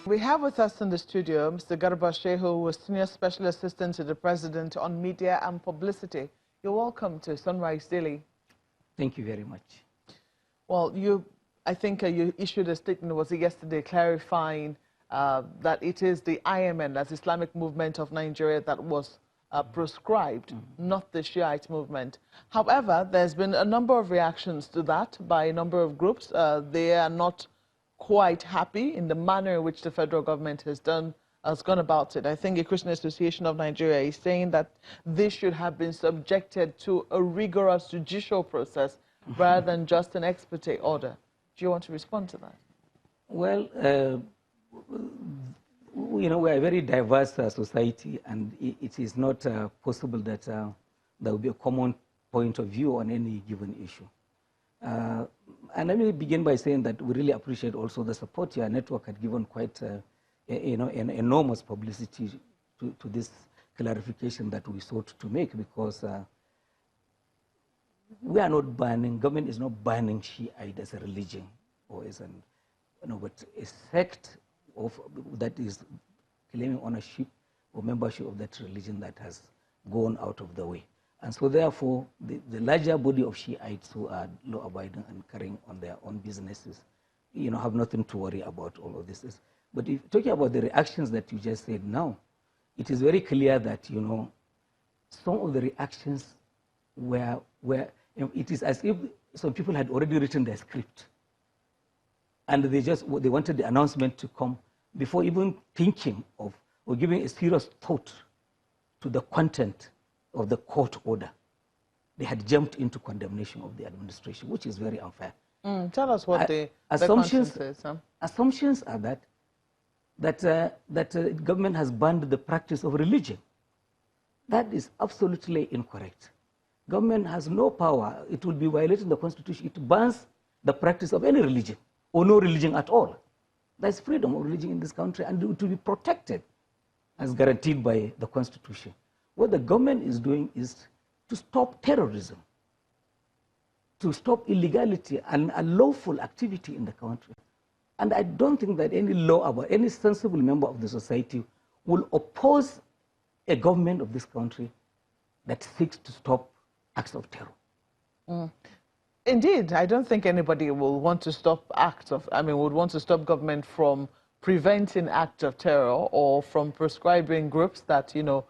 We have with us in the studio Mr. Garba Shehu, who is Senior Special Assistant to the President on Media and Publicity. You're welcome to Sunrise Daily. Thank you very much. Well, I think you issued a statement, was it yesterday, clarifying that it is the IMN, that's Islamic Movement of Nigeria, that was proscribed, not the Shiite movement. However, there's been a number of reactions to that by a number of groups. They are not quite happy in the manner in which the federal government has gone about it. I think the Christian Association of Nigeria is saying that this should have been subjected to a rigorous judicial process rather than just an ex parte order. Do you want to respond to that? Well, you know, we're a very diverse society, and it is not possible that there will be a common point of view on any given issue. And let me begin by saying that we really appreciate also the support your network had given quite, you know, an enormous publicity to this clarification that we sought to make, because we are not banning, government is not banning Shiite as a religion or as an, you know, but a sect of that is claiming ownership or membership of that religion that has gone out of the way. And so therefore, the larger body of Shiites who are law-abiding and carrying on their own businesses, you know, have nothing to worry about all of this. But if talking about the reactions that you just said now, it is very clear that, you know, some of the reactions were it is as if some people had already written their script, and they wanted the announcement to come before even thinking of or giving a serious thought to the content of the court order. They had jumped into condemnation of the administration, which is very unfair. Tell us what the assumptions is. Huh? Assumptions are that government has banned the practice of religion. That is absolutely incorrect. Government has no power. It will be violating the Constitution. It bans the practice of any religion or no religion at all. There's freedom of religion in this country, and it will be protected as guaranteed by the Constitution. What the government is doing is to stop terrorism, to stop illegality and unlawful activity in the country. And I don't think that any any sensible member of the society will oppose a government of this country that seeks to stop acts of terror. Indeed, I don't think anybody will want to stop would want to stop government from preventing acts of terror or from prescribing groups that, you know,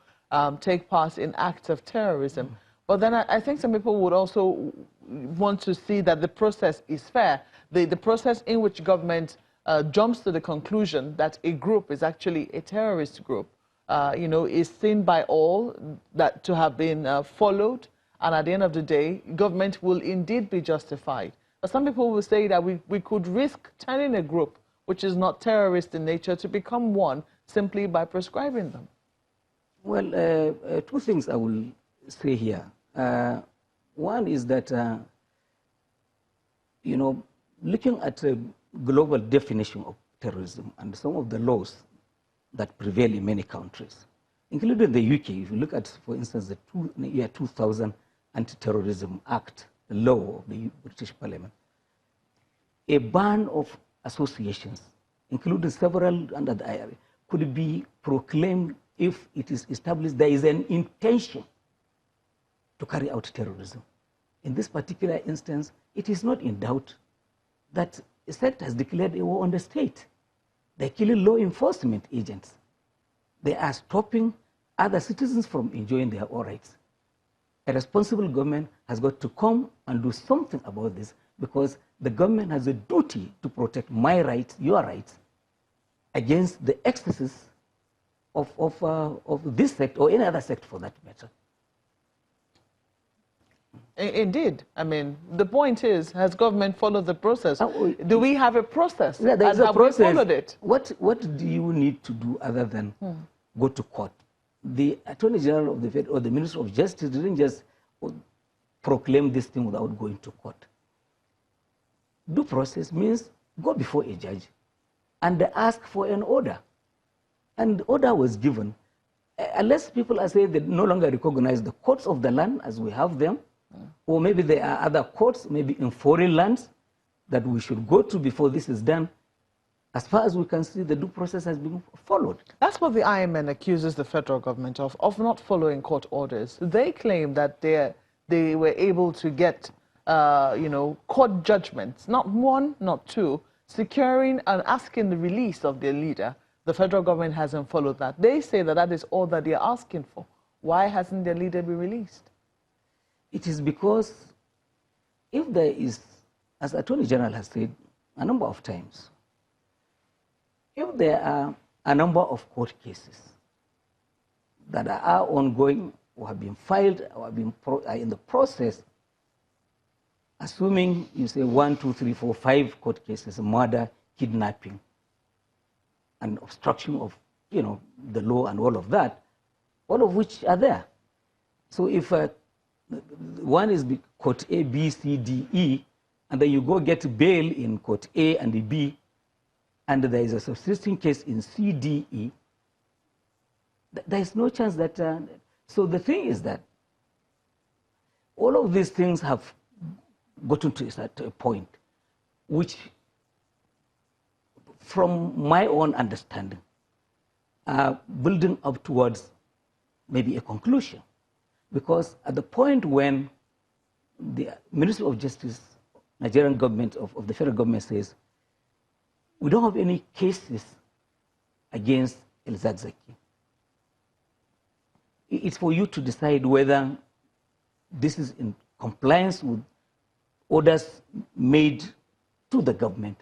take part in acts of terrorism. But then I think some people would also want to see that the process is fair. The process in which government jumps to the conclusion that a group is actually a terrorist group, you know, is seen by all that to have been followed. And at the end of the day, government will indeed be justified. But some people will say that we could risk turning a group which is not terrorist in nature to become one simply by prescribing them. Well, two things I will say here. One is that, you know, looking at a global definition of terrorism and some of the laws that prevail in many countries, including the UK, if you look at, for instance, the year 2000 Anti-Terrorism Act, the law of the British Parliament, a ban of associations, including several under the IRA, could be proclaimed if it is established there is an intention to carry out terrorism. In this particular instance, it is not in doubt that a sect has declared a war on the state. They're killing law enforcement agents. They are stopping other citizens from enjoying their own rights. A responsible government has got to come and do something about this, because the government has a duty to protect my rights, your rights, against the excesses of this sect or any other sect for that matter. Indeed. I mean, the point is, has government followed the process? Do we have a process? Yeah, there is a process. We followed it? What do you need to do other than go to court? The Attorney General of the Fed or the Minister of Justice didn't just proclaim this thing without going to court. Due process means go before a judge and ask for an order. And the order was given. Unless people are saying they no longer recognize the courts of the land as we have them, or maybe there are other courts, maybe in foreign lands, that we should go to before this is done, as far as we can see, the due process has been followed. That's what the IMN accuses the federal government of not following court orders. They claim that they were able to get, court judgments, not one, not two, securing and asking the release of their leader. The federal government hasn't followed that. They say that that is all that they are asking for. Why hasn't their leader been released? It is because if there is, as Attorney General has said a number of times, if there are a number of court cases that are ongoing or have been filed or have been are in the process, assuming you say 1, 2, 3, 4, 5 court cases, murder, kidnapping, and obstruction of the law and all of that, all of which are there. So if one is court A, B, C, D, E, and then you go get bail in court A and B, and there is a subsisting case in C, D, E, there is no chance that... so the thing is that all of these things have gotten to a point which, from my own understanding, are building up towards maybe a conclusion. Because at the point when the Ministry of Justice, Nigerian government, of the federal government says, we don't have any cases against El-Zakzaky, it's for you to decide whether this is in compliance with orders made to the government,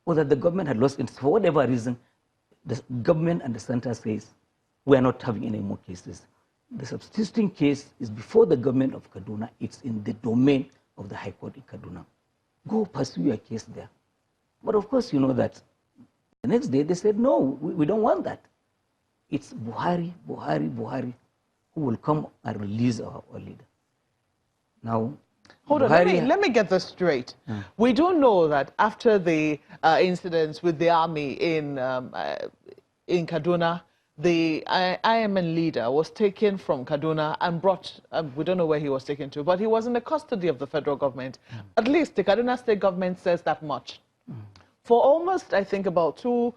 or that the government had lost interest. For whatever reason, the government and the center says, we are not having any more cases. The subsisting case is before the government of Kaduna. It's in the domain of the High Court in Kaduna. Go pursue your case there. But of course, you know that the next day they said, no, we don't want that. It's Buhari who will come and release our leader. Now, hold on, let me get this straight. We do know that after the incidents with the army in Kaduna, the IMN leader was taken from Kaduna and brought, we don't know where he was taken to, but he was in the custody of the federal government. At least the Kaduna state government says that much. For almost, I think, about 2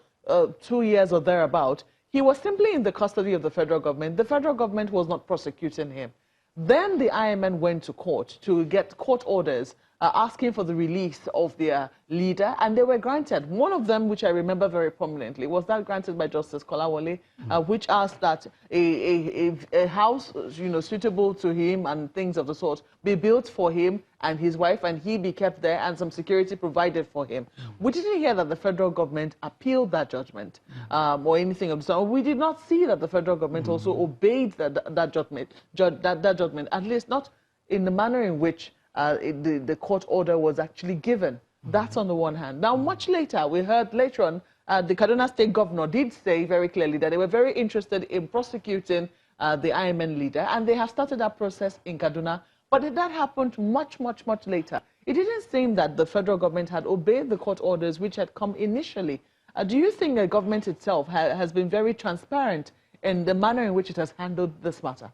years or thereabout, he was simply in the custody of the federal government. The federal government was not prosecuting him. Then the IMN went to court to get court orders asking for the release of their leader, and they were granted. One of them, which I remember very prominently, was that granted by Justice Kolawole, which asked that a house, suitable to him and things of the sort be built for him and his wife, and he be kept there, and some security provided for him. We didn't hear that the federal government appealed that judgment or anything of the sort. We did not see that the federal government also obeyed that judgment, at least not in the manner in which the court order was actually given. That's on the one hand. Now, much later, we heard later on, the Kaduna state governor did say very clearly that they were very interested in prosecuting the IMN leader, and they have started that process in Kaduna. But that happened much, much, much later. It didn't seem that the federal government had obeyed the court orders which had come initially. Do you think the government itself has been very transparent in the manner in which it has handled this matter?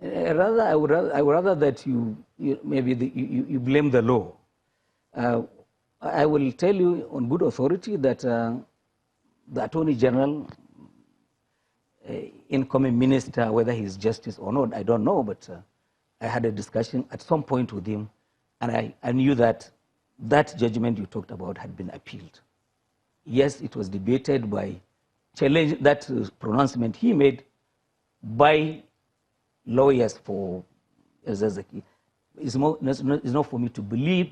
I would rather that you blame the law. I will tell you on good authority that the Attorney General, incoming minister, whether he's justice or not, I don't know, but I had a discussion at some point with him, and I knew that that judgment you talked about had been appealed. Yes, it was debated by challenge, that pronouncement he made by lawyers for El-Zakzaky. It's not for me to believe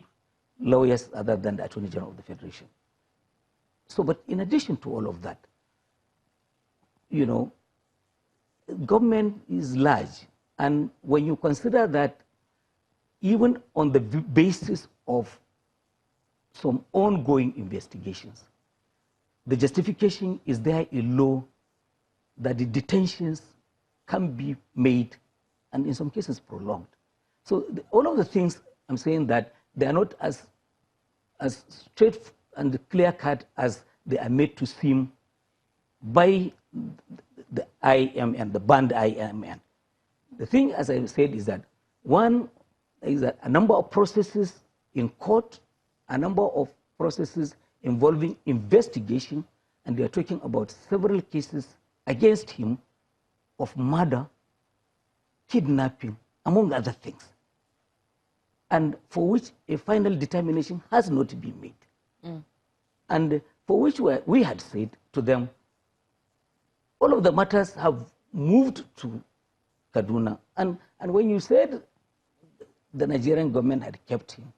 lawyers other than the Attorney General of the Federation. So, but in addition to all of that, government is large. And when you consider that even on the basis of some ongoing investigations, the justification is there in law that the detentions can be made and in some cases prolonged. So all of the things I'm saying that they are not as straight and clear-cut as they are made to seem by the IMN, the banned IMN. The thing, as I said, is that one is that a number of processes in court, a number of processes involving investigation, and they are talking about several cases against him of murder, kidnapping, among other things, and for which a final determination has not been made. And for which we had said to them, all of the matters have moved to Kaduna. And when you said the Nigerian government had kept him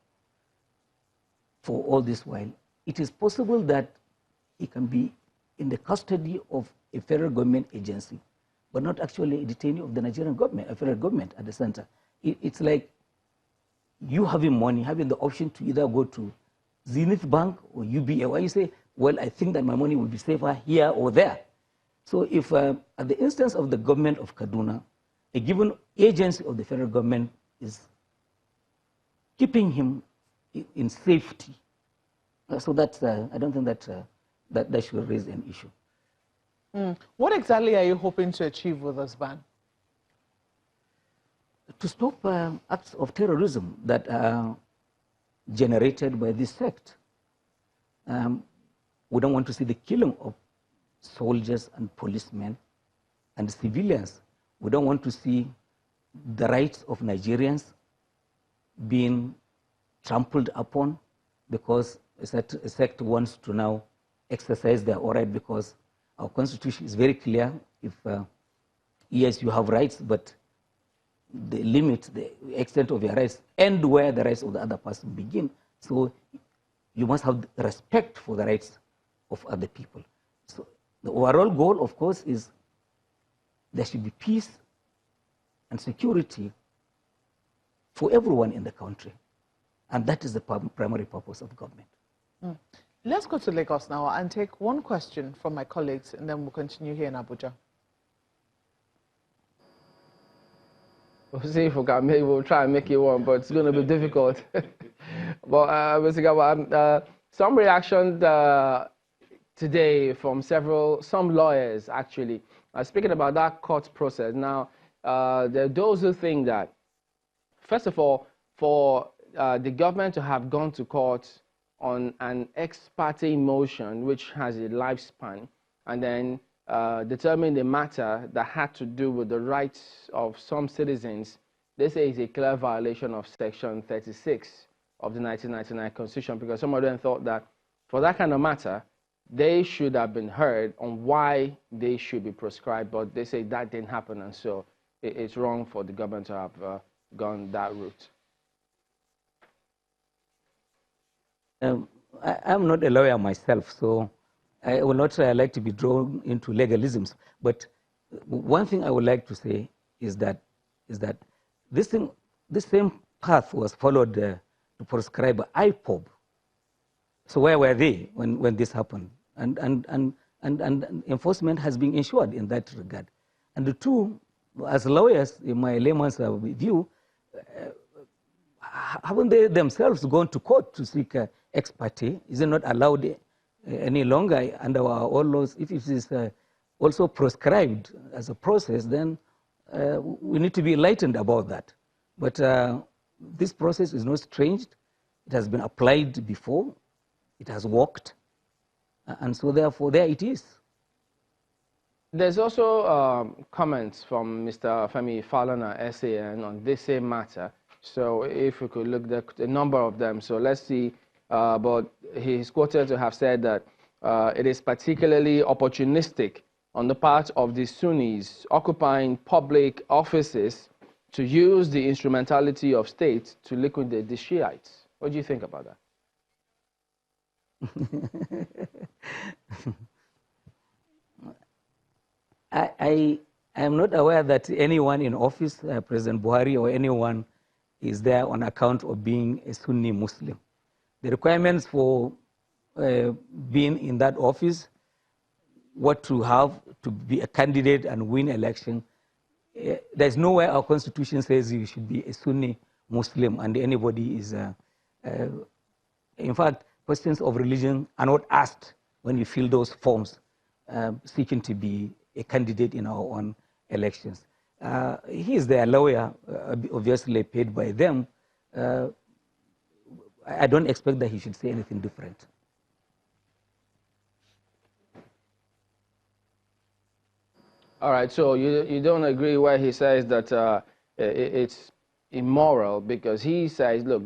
for all this while, it is possible that he can be in the custody of a federal government agency, but not actually a detainee of the Nigerian government, a federal government at the center. It's like you having money, having the option to either go to Zenith Bank or UBA, where you say, well, I think that my money will be safer here or there. So if at the instance of the government of Kaduna, a given agency of the federal government is keeping him in safety, so that's, I don't think that should raise an issue. What exactly are you hoping to achieve with this ban? To stop acts of terrorism that are generated by this sect. We don't want to see the killing of soldiers and policemen and civilians. We don't want to see the rights of Nigerians being trampled upon because a sect wants to now exercise their right, because our constitution is very clear. If yes, you have rights, but the limit, the extent of your rights end where the rights of the other person begin. So you must have respect for the rights of other people. So the overall goal, of course, is there should be peace and security for everyone in the country. And that is the primary purpose of government. Let's go to Lagos now and take one question from my colleagues, and then we'll continue here in Abuja. We'll see if we can. Maybe we'll try and make it one, but it's going to be difficult. But some reaction today from some lawyers actually speaking about that court process. Now, there are those who think that, first of all, for the government to have gone to court on an ex parte motion which has a lifespan, and then determine the matter that had to do with the rights of some citizens, they say is a clear violation of Section 36 of the 1999 Constitution, because some of them thought that for that kind of matter, they should have been heard on why they should be proscribed, but they say that didn't happen, and so it's wrong for the government to have gone that route. I'm not a lawyer myself, so I will not like to be drawn into legalisms. But one thing I would like to say is that this same path was followed to proscribe IPOB. So where were they when this happened? And enforcement has been ensured in that regard. And the two, as lawyers, in my layman's view, haven't they themselves gone to court to seek ex parte? Is it not allowed any longer under our own laws? If it is also proscribed as a process, then we need to be enlightened about that. But this process is not strange. It has been applied before. It has worked. And so therefore, there it is. There's also comments from Mr. Femi Falanas, SAN, on this same matter. So if we could look at a number of them. So let's see. But he's quoted to have said that it is particularly opportunistic on the part of the Sunnis occupying public offices to use the instrumentality of state to liquidate the Shiites. What do you think about that? I am not aware that anyone in office, President Buhari or anyone, is there on account of being a Sunni Muslim. The requirements for being in that office, what to have to be a candidate and win election, there's nowhere our constitution says you should be a Sunni Muslim and anybody is, in fact, questions of religion are not asked when you fill those forms seeking to be a candidate in our own elections. He is their lawyer, obviously paid by them. I don't expect that he should say anything different. All right, so you don't agree where he says that it's immoral, because he says, look,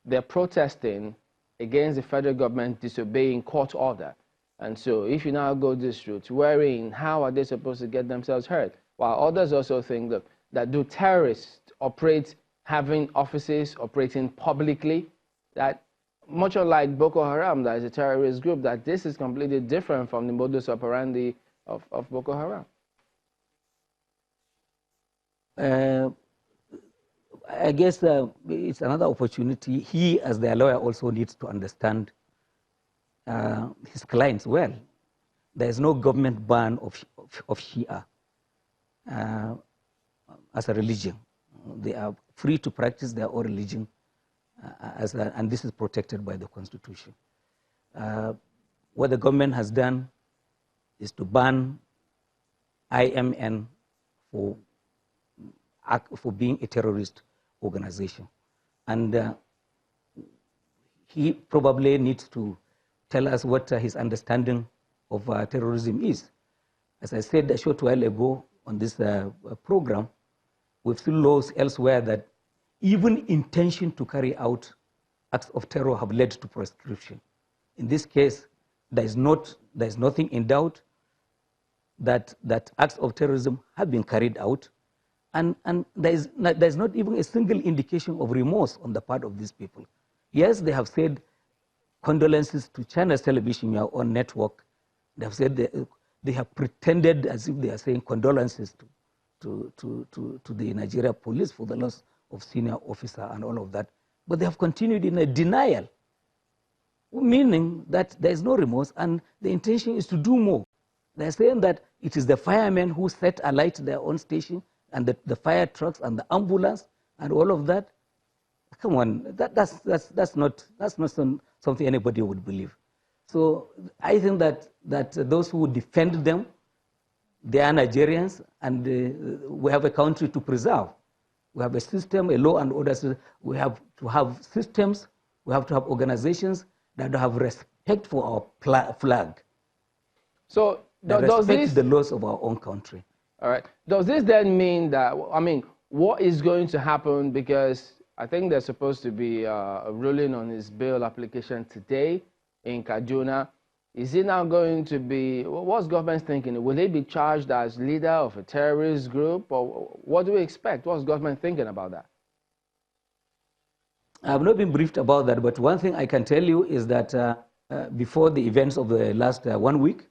they're protesting against the federal government disobeying court order. And so if you now go this route, wherein, how are they supposed to get themselves hurt? While others also think that do terrorists operate having offices operating publicly, that much unlike Boko Haram, that is a terrorist group, that this is completely different from the modus operandi of Boko Haram. I guess it's another opportunity. He, as their lawyer, also needs to understand his clients well. There is no government ban of Shia as a religion. They are free to practice their own religion, and this is protected by the Constitution. What the government has done is to ban IMN for being a terrorist organization. And he probably needs to tell us what his understanding of terrorism is. As I said a short while ago on this program, we've seen laws elsewhere that even intention to carry out acts of terror have led to proscription. In this case, there is nothing in doubt that acts of terrorism have been carried out, and there is not even a single indication of remorse on the part of these people. Yes, they have said condolences to China's television, your own network. They have said they have pretended as if they are saying condolences to the Nigeria police for the loss of senior officer and all of that. But they have continued in a denial, meaning that there is no remorse and the intention is to do more. They're saying that it is the firemen who set alight their own station and the fire trucks and the ambulance and all of that. Come on, that's not something anybody would believe. So I think that those who defend them, they are Nigerians, and we have a country to preserve. We have a system, a law and order system. We have to have systems. We have to have organizations that have respect for our flag. So respect the laws of our own country. All right. Does this then mean that, I mean, what is going to happen? Because I think there's supposed to be a ruling on his bail application today in Kaduna. Is it now going to be, what's government thinking? Will they be charged as leader of a terrorist group? Or what do we expect? What's government thinking about that? I've not been briefed about that, but one thing I can tell you is that before the events of the last 1 week,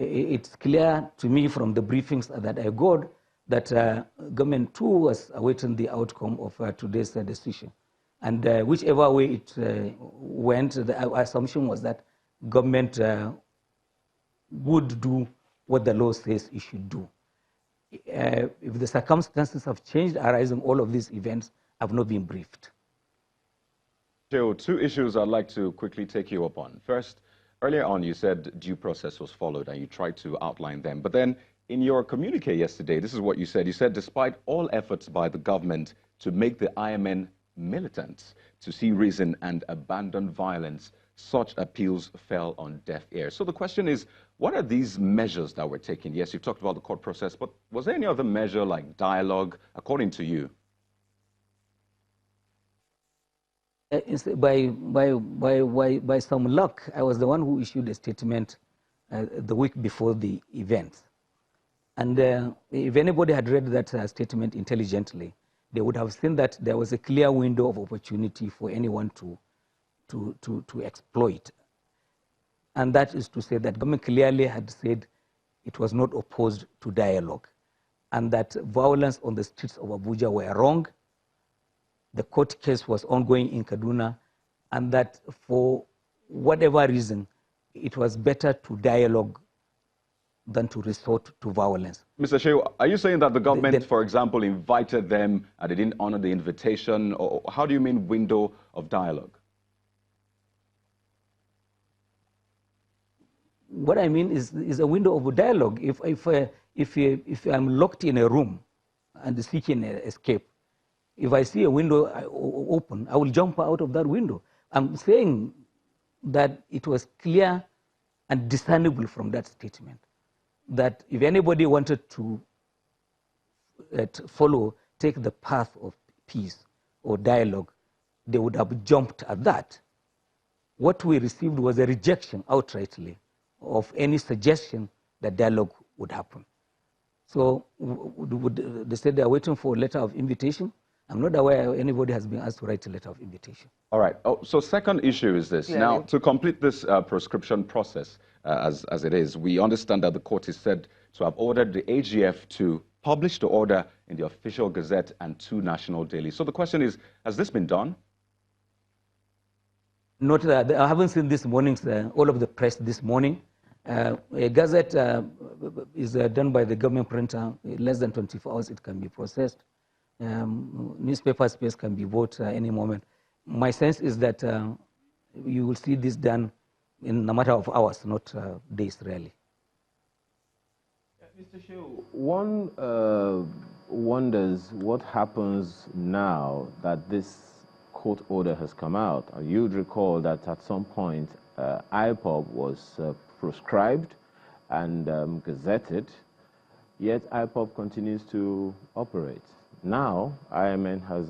it's clear to me from the briefings that I got that government too was awaiting the outcome of today's decision. And whichever way it went, the assumption was that government would do what the law says it should do. If the circumstances have changed arising all of these events, I've not been briefed. Shehu, two issues I'd like to quickly take you up on. First, earlier on you said due process was followed and you tried to outline them. But then in your communique yesterday, this is what you said. You said despite all efforts by the government to make the IMN militant, to see reason and abandon violence, such appeals fell on deaf ears. So the question is, what are these measures that were taken? Yes, you've talked about the court process, but was there any other measure like dialogue, according to you? By some luck, I was the one who issued a statement the week before the event. And if anybody had read that statement intelligently, they would have seen that there was a clear window of opportunity for anyone to exploit. And that is to say that government clearly had said it was not opposed to dialogue, and that violence on the streets of Abuja were wrong. The court case was ongoing in Kaduna, and that for whatever reason, it was better to dialogue than to resort to violence. Mr. Shehu, are you saying that the government, for example, invited them and they didn't honor the invitation? Or how do you mean window of dialogue? What I mean is a window of dialogue. If I'm locked in a room and seeking escape, if I see a window open, I will jump out of that window. I'm saying that it was clear and discernible from that statement that if anybody wanted to take the path of peace or dialogue, they would have jumped at that. What we received was a rejection outrightly of any suggestion that dialogue would happen. So they said they are waiting for a letter of invitation. I'm not aware anybody has been asked to write a letter of invitation. All right. Oh, so second issue is this. Yeah. Now, to complete this prescription process as it is, we understand that the court is said to have ordered the AGF to publish the order in the official Gazette and 2 national dailies. So the question is, has this been done? Not that I haven't seen this morning's all of the press this morning. A Gazette is done by the government printer. In less than 24 hours, it can be processed. Newspaper space can be bought any moment. My sense is that you will see this done in a matter of hours, not days, really. Mr. Shehu, one wonders what happens now that this court order has come out. You'd recall that at some point IPOB was proscribed and gazetted, yet IPOB continues to operate. Now, IMN has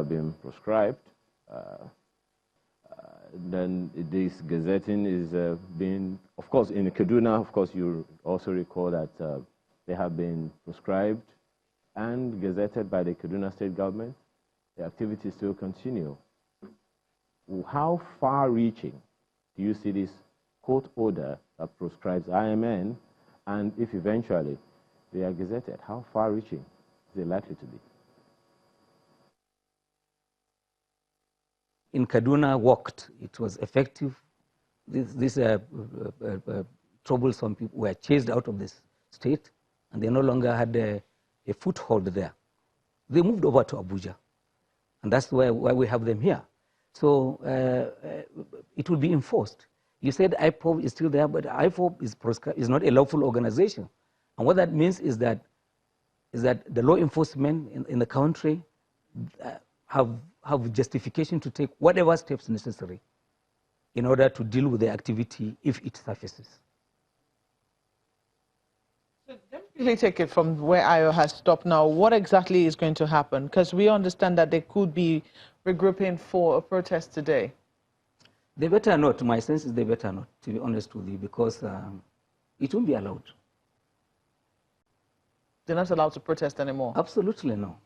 been proscribed. Then this gazetting is being, of course, in Kaduna, of course, you also recall that they have been proscribed and gazetted by the Kaduna state government. The activities still continue. How far-reaching do you see this court order that proscribes IMN, and if eventually they are gazetted, how far-reaching is it likely to be? In Kaduna worked. It was effective. These troublesome people were chased out of this state, and they no longer had a foothold there. They moved over to Abuja, and that's why we have them here. So it will be enforced. You said IPOB is still there, but IPOB is not a lawful organization. And what that means is that the law enforcement in the country have justification to take whatever steps necessary in order to deal with the activity if it surfaces. So definitely take it from where IO has stopped now. What exactly is going to happen? Because we understand that they could be regrouping for a protest today. They better not. My sense is they better not, to be honest with you, because it won't be allowed. They're not allowed to protest anymore? Absolutely no.